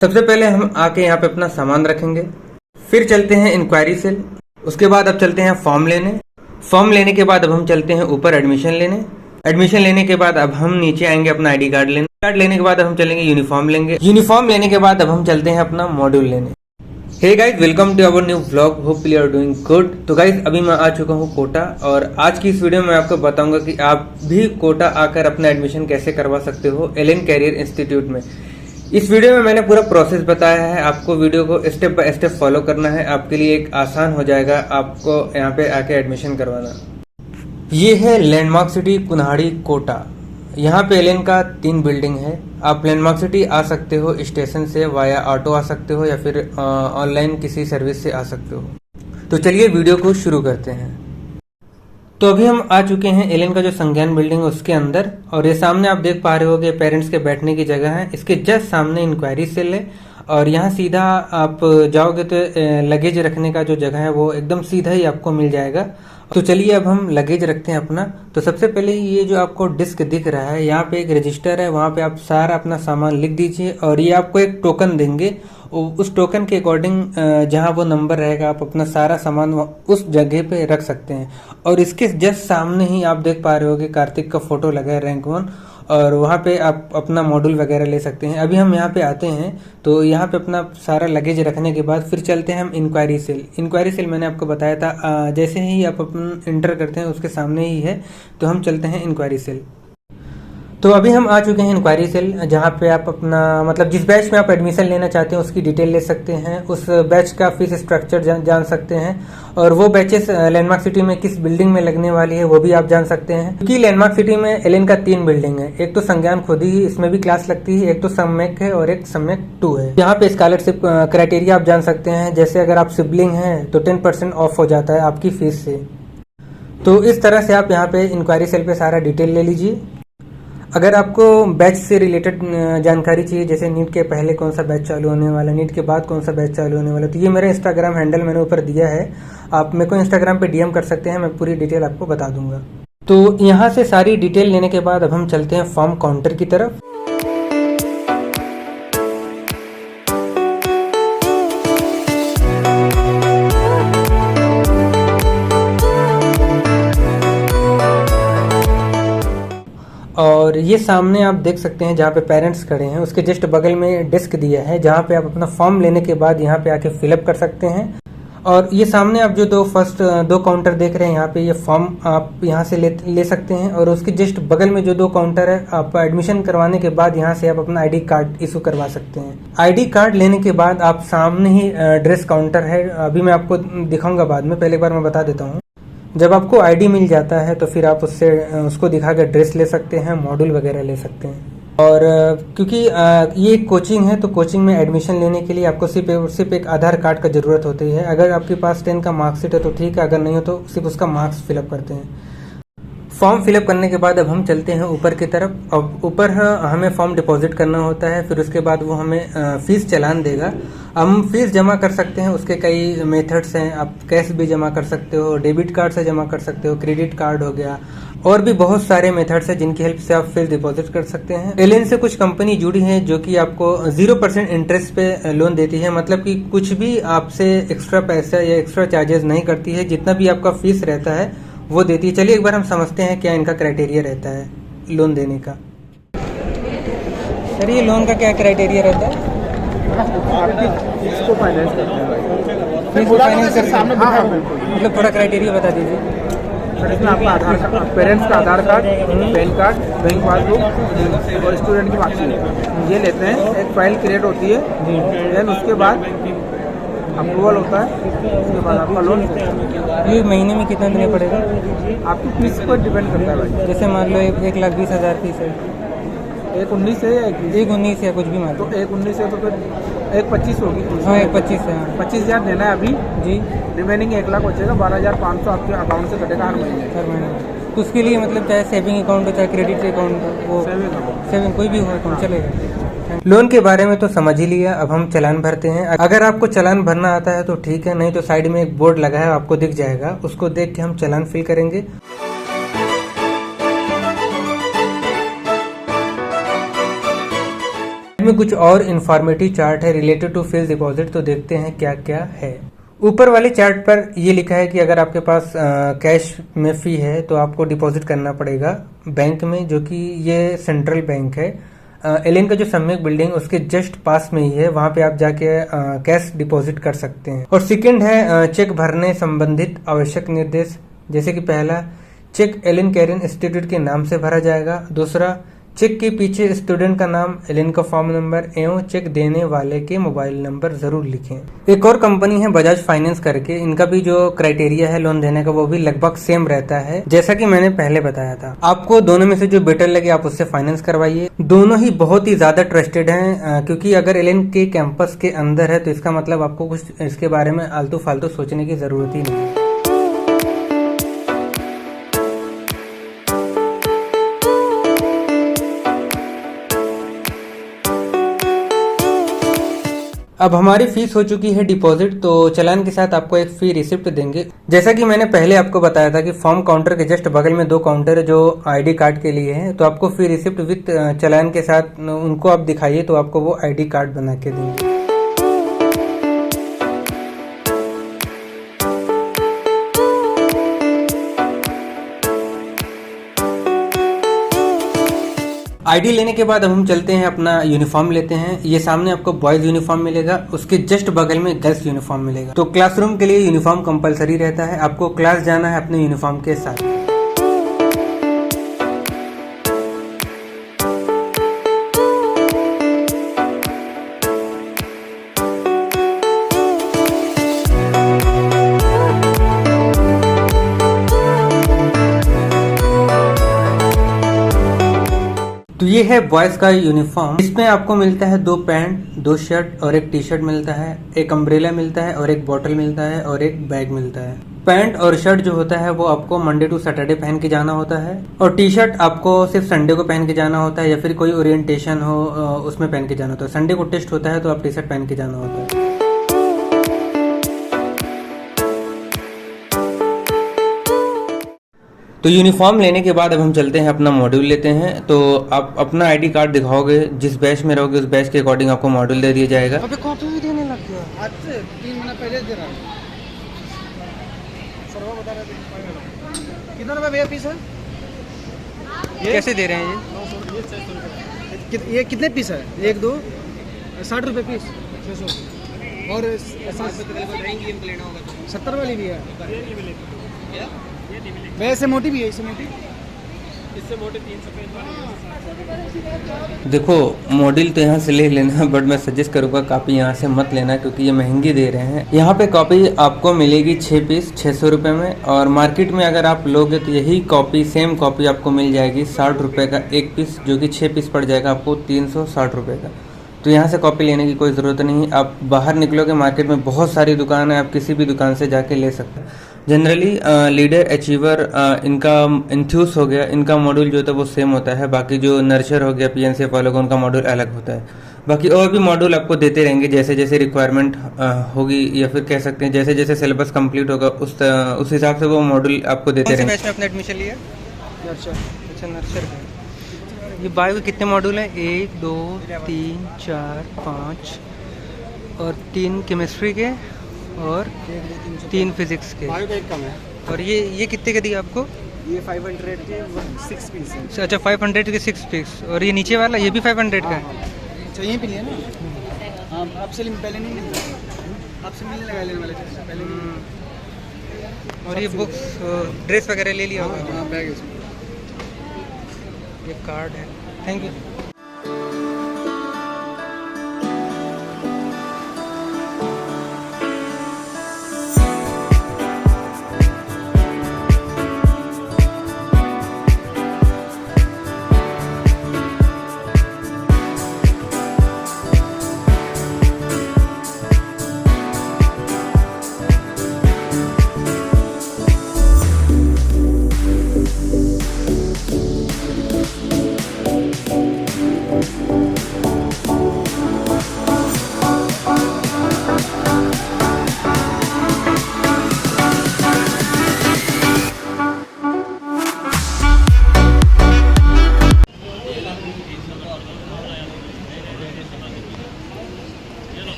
सबसे पहले हम आके यहाँ पे अपना सामान रखेंगे, फिर चलते हैं इंक्वायरी सेल। उसके बाद अब चलते हैं फॉर्म लेने। फॉर्म लेने के बाद अब हम चलते हैं ऊपर एडमिशन लेने। एडमिशन लेने के बाद अब हम नीचे आएंगे अपना आईडी कार्ड लेने। कार्ड लेने के बाद अब हम चलेंगे यूनिफॉर्म लेंगे। यूनिफॉर्म लेने के बाद अब हम चलते हैं अपना मॉड्यूल लेने। Hey guys, welcome to our new vlog. Hopefully you are doing good. तो गाइस, अभी मैं आ चुका हूँ कोटा और आज की इस वीडियो में आपको बताऊंगा कि आप भी कोटा आकर अपना एडमिशन कैसे करवा सकते हो एलेन कैरियर इंस्टीट्यूट में। इस वीडियो में मैंने पूरा प्रोसेस बताया है, आपको वीडियो को स्टेप बाय स्टेप फॉलो करना है। आपके लिए एक आसान हो जाएगा आपको यहाँ पे आके एडमिशन करवाना। ये है लैंडमार्क सिटी कुन्हाड़ी कोटा। यहाँ पे एलेन का 3 बिल्डिंग है। आप लैंडमार्क सिटी आ सकते हो स्टेशन से, वाया ऑटो आ सकते हो या फिर ऑनलाइन किसी सर्विस से आ सकते हो। तो चलिए वीडियो को शुरू करते हैं। तो अभी हम आ चुके हैं एलेन का जो संज्ञान बिल्डिंग है उसके अंदर, और ये सामने आप देख पा रहे होगे पेरेंट्स के बैठने की जगह है। इसके जस्ट सामने इंक्वायरी सेल है और यहाँ सीधा आप जाओगे तो लगेज रखने का जो जगह है वो एकदम सीधा ही आपको मिल जाएगा। तो चलिए अब हम लगेज रखते हैं अपना। तो सबसे पहले ये जो आपको डिस्क दिख रहा है, यहाँ पे एक रजिस्टर है, वहाँ पे आप सारा अपना सामान लिख दीजिए और ये आपको एक टोकन देंगे। उस टोकन के अकॉर्डिंग जहाँ वो नंबर रहेगा आप अपना सारा सामान उस जगह पे रख सकते हैं। और इसके जस्ट सामने ही आप देख पा रहे होगे कार्तिक का फोटो लगा है, रैंक 1, और वहाँ पे आप अपना मॉड्यूल वगैरह ले सकते हैं। अभी हम यहाँ पे आते हैं तो यहाँ पे अपना सारा लगेज रखने के बाद फिर चलते हैं हम इंक्वायरी सेल। इंक्वायरी सेल मैंने आपको बताया था, जैसे ही आप अपन इंटर करते हैं उसके सामने ही है, तो हम चलते हैं इंक्वायरी सेल। तो अभी हम आ चुके हैं इंक्वायरी सेल, जहाँ पे आप अपना मतलब जिस बैच में आप एडमिशन लेना चाहते हैं उसकी डिटेल ले सकते हैं, उस बैच का फीस स्ट्रक्चर जान सकते हैं, और वो बैचेस लैंडमार्क सिटी में किस बिल्डिंग में लगने वाली है वो भी आप जान सकते हैं। क्योंकि लैंडमार्क सिटी में एलेन का 3 बिल्डिंग है, एक तो संज्ञान खुद ही इसमें भी क्लास लगती है, एक तो सम्यक है और एक सम्यक 2 है। यहाँ पे स्कॉलरशिप क्राइटेरिया आप जान सकते हैं, जैसे अगर आप सिबलिंग हैं तो 10% ऑफ हो जाता है आपकी फीस से। तो इस तरह से आप यहाँ पे इंक्वायरी सेल पे सारा डिटेल ले लीजिए। अगर आपको बैच से रिलेटेड जानकारी चाहिए, जैसे नीट के पहले कौन सा बैच चालू होने वाला है, नीट के बाद कौन सा बैच चालू होने वाला है, तो ये मेरा इंस्टाग्राम हैंडल मैंने ऊपर दिया है, आप मेरे को इंस्टाग्राम पे डीएम कर सकते हैं, मैं पूरी डिटेल आपको बता दूंगा। तो यहाँ से सारी डिटेल लेने के बाद अब हम चलते हैं फॉर्म काउंटर की तरफ। और ये सामने आप देख सकते हैं जहाँ पे पेरेंट्स खड़े हैं, उसके जस्ट बगल में डेस्क दिया है जहाँ पे आप अपना फॉर्म लेने के बाद यहाँ पे आके फिलअप कर सकते हैं। और ये सामने आप जो फर्स्ट 2 काउंटर देख रहे हैं, यहाँ पे ये फॉर्म आप यहाँ से ले सकते हैं, और उसके जस्ट बगल में जो 2 काउंटर है, आप एडमिशन करवाने के बाद यहाँ से आप अपना आईडी कार्ड इशू करवा सकते हैं। आईडी कार्ड लेने के बाद आप सामने ही ड्रेस काउंटर है, अभी मैं आपको दिखाऊंगा बाद में, पहले एक बार मैं बता देता हूँ। जब आपको आईडी मिल जाता है तो फिर आप उसको दिखा कर ड्रेस ले सकते हैं, मॉड्यूल वगैरह ले सकते हैं। और क्योंकि ये कोचिंग है तो कोचिंग में एडमिशन लेने के लिए आपको सिर्फ एक आधार कार्ड का ज़रूरत होती है। अगर आपके पास 10 का मार्कशीट है तो ठीक है, अगर नहीं हो तो सिर्फ उसका मार्क्स फिलअप करते हैं। फॉर्म फिलअप करने के बाद अब हम चलते हैं ऊपर की तरफ। अब ऊपर हमें फॉर्म डिपॉजिट करना होता है, फिर उसके बाद वो हमें फीस चालान देगा। हम फीस जमा कर सकते हैं, उसके कई मेथड्स हैं। आप कैश भी जमा कर सकते हो, डेबिट कार्ड से जमा कर सकते हो, क्रेडिट कार्ड हो गया, और भी बहुत सारे मेथड्स हैं जिनकी हेल्प से आप फीस डिपॉजिट कर सकते हैं। एलेन से कुछ कंपनी जुड़ी है जो कि आपको 0% इंटरेस्ट पे लोन देती है, मतलब कि कुछ भी आपसे एक्स्ट्रा पैसा या एक्स्ट्रा चार्जेस नहीं करती है, जितना भी आपका फीस रहता है वो देती है। चलिए एक बार हम समझते हैं क्या इनका क्राइटेरिया रहता है लोन देने का। सर, ये लोन का क्या क्राइटेरिया रहता है? इसको फाइनेंस करते हैं, फीस को फाइनेंस करते हैं, मतलब थोड़ा क्राइटेरिया बता दीजिए। इसमें आपका आधार कार्ड, पेरेंट्स का Aadhaar card, PAN card, bank passbook और स्टूडेंट की मार्कशीट, ये लेते हैं। एक फाइल क्रिएट होती है, देन उसके बाद अप्रूवल होता है, उसके बाद आपका लोन। ये महीने में कितना देना पड़ेगा? आपकी फीस पर डिपेंड करता है भाई। जैसे मान लो 1,20,000 फीस है, 1,19 है या 1,19 या कुछ भी मान तो लो। 1,19 है तो फिर 1,25 होगी। हाँ, 1,25 है। 25,000 देना है अभी जी। रिमेनिंग 1 लाख बचेगा, 12,500 आपके अकाउंट से कटेगा हर महीने। हर महीने। तो उसके लिए मतलब चाहे सेविंग अकाउंट हो चाहे क्रेडिट अकाउंट हो, वो सेविंग कोई भी हो अकाउंट चलेगा। लोन के बारे में तो समझ ही लिया, अब हम चालान भरते हैं। अगर आपको चालान भरना आता है तो ठीक है, नहीं तो साइड में एक बोर्ड लगा है आपको दिख जाएगा, उसको देख के हम चालान फिल करेंगे। में कुछ और इन्फॉर्मेटिव चार्ट है रिलेटेड टू फिक्स्ड डिपॉजिट, तो देखते हैं क्या क्या है। ऊपर वाले चार्ट पर ये लिखा है कि अगर आपके पास कैश में फी है तो आपको डिपॉजिट करना पड़ेगा बैंक में, जो कि ये सेंट्रल बैंक है। एलियन का जो सम्यक बिल्डिंग उसके जस्ट पास में ही है, वहां पे आप जाके कैश डिपॉजिट कर सकते हैं। और सेकंड है चेक भरने संबंधित आवश्यक निर्देश, जैसे कि पहला, चेक एलियन कैरियन इंस्टीट्यूट के नाम से भरा जाएगा। दूसरा, चेक के पीछे स्टूडेंट का नाम, एलियन का फॉर्म नंबर एवं चेक देने वाले के मोबाइल नंबर जरूर लिखें। एक और कंपनी है बजाज फाइनेंस करके, इनका भी जो क्राइटेरिया है लोन देने का वो भी लगभग सेम रहता है जैसा कि मैंने पहले बताया था। आपको दोनों में से जो बेटर लगे आप उससे फाइनेंस करवाइए। दोनों ही बहुत ही ज्यादा ट्रस्टेड हैं, क्योंकि अगर एलियन के कैंपस के अंदर है तो इसका मतलब आपको कुछ इसके बारे में आलतू फालतू सोचने की जरूरत ही नहीं है। अब हमारी फीस हो चुकी है डिपॉजिट, तो चालान के साथ आपको एक फी रिसिप्ट देंगे। जैसा कि मैंने पहले आपको बताया था कि फॉर्म काउंटर के जस्ट बगल में 2 काउंटर है जो आईडी कार्ड के लिए है, तो आपको फी रिसिप्ट विथ चालान के साथ उनको आप दिखाइए तो आपको वो आईडी कार्ड बना के देंगे। आईडी लेने के बाद अब हम चलते हैं अपना यूनिफॉर्म लेते हैं। ये सामने आपको बॉयज यूनिफॉर्म मिलेगा, उसके जस्ट बगल में गर्ल्स यूनिफॉर्म मिलेगा। तो क्लासरूम के लिए यूनिफॉर्म कंपलसरी रहता है, आपको क्लास जाना है अपने यूनिफॉर्म के साथ। तो ये है बॉयज का यूनिफॉर्म। इसमें आपको मिलता है 2 पैंट, 2 शर्ट और एक टी शर्ट मिलता है, एक अम्ब्रेला मिलता है और एक बॉटल मिलता है और एक बैग मिलता है। पैंट और शर्ट जो होता है वो आपको मंडे टू सैटरडे पहन के जाना होता है, और टी शर्ट आपको सिर्फ संडे को पहन के जाना होता है, या फिर कोई ओरिएंटेशन हो उसमें पहन के जाना होता है। संडे को टेस्ट होता है तो आप टी शर्ट पहन के जाना होता है। तो यूनिफॉर्म लेने के बाद अब हम चलते हैं अपना मॉड्यूल लेते हैं। तो आप अपना आईडी कार्ड दिखाओगे, जिस बैच में रहोगे उस बैच के अकॉर्डिंग आपको मॉड्यूल दे दिया जाएगा। अबे कॉपी भी देने लग गया आज से 3 महीना पहले दे रहा हूं। सर्वर बता रहा है कितना रुपए भैया पीस है? ये कैसे दे रहे हैं ये कितने पीस है? 1 2 60 रुपए पीस, 600। और 70 वाली भी है, वैसे मोटी भी है, इससे मोटी 300। देखो मॉड्यूल तो यहाँ से ले लेना, बट मैं सजेस्ट करूँगा कॉपी यहाँ से मत लेना, क्योंकि ये महंगी दे रहे हैं। यहाँ पे कॉपी आपको मिलेगी 6 पीस 600 रुपये में, और मार्केट में अगर आप लोगे तो यही कॉपी सेम कॉपी आपको मिल जाएगी 60 रुपये का 1 पीस, जो कि 6 पीस पड़ जाएगा आपको 360 रुपये का। तो यहाँ से कॉपी लेने की कोई ज़रूरत नहीं। आप बाहर निकलोगे मार्केट में बहुत सारी दुकान है, आप किसी भी दुकान से जाके ले सकते हैं। जनरली लीडर, अचीवर, इनका इंथ्यूस हो गया, इनका मॉड्यूल जो होता है वो सेम होता है। बाकी जो नर्सर हो गया, PNCF वालों का, उनका मॉड्यूल अलग होता है। बाकी और भी मॉड्यूल आपको देते रहेंगे जैसे जैसे रिक्वायरमेंट होगी, या फिर कह सकते हैं जैसे जैसे सिलेबस कंप्लीट होगा उस हिसाब से वो मॉड्यूल आपको देते रहेंगे। बैच में अपना एडमिशन लिया नर्सर? अच्छा नर्सर है। ये बायो के कितने मॉड्यूल हैं? 1 2 3 4 5 और 3 केमिस्ट्री के और 3 फिजिक्स के। बायो का एक कम है। और ये कितने के दिए आपको? ये 500 के 6 पीस है। अच्छा 500 के 6 पीस। और ये नीचे वाला ये भी 500 का है? अच्छा यहीं पे लिया ना? हाँ आपसे पहले नहीं मिलता, आपसे मिलने लगा लेने वाले थे पहले। और ये बुक्स ड्रेस वगैरह ले लिया होगा? हाँ बैग है, ये कार्ड है। Thank you.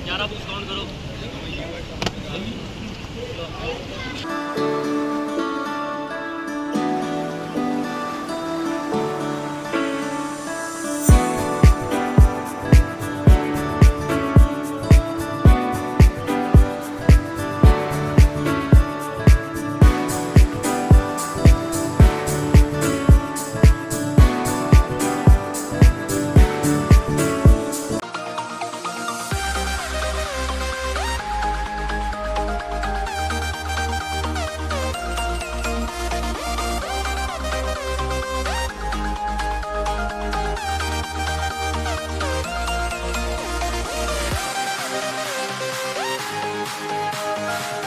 11 बुक्स काउंट करो।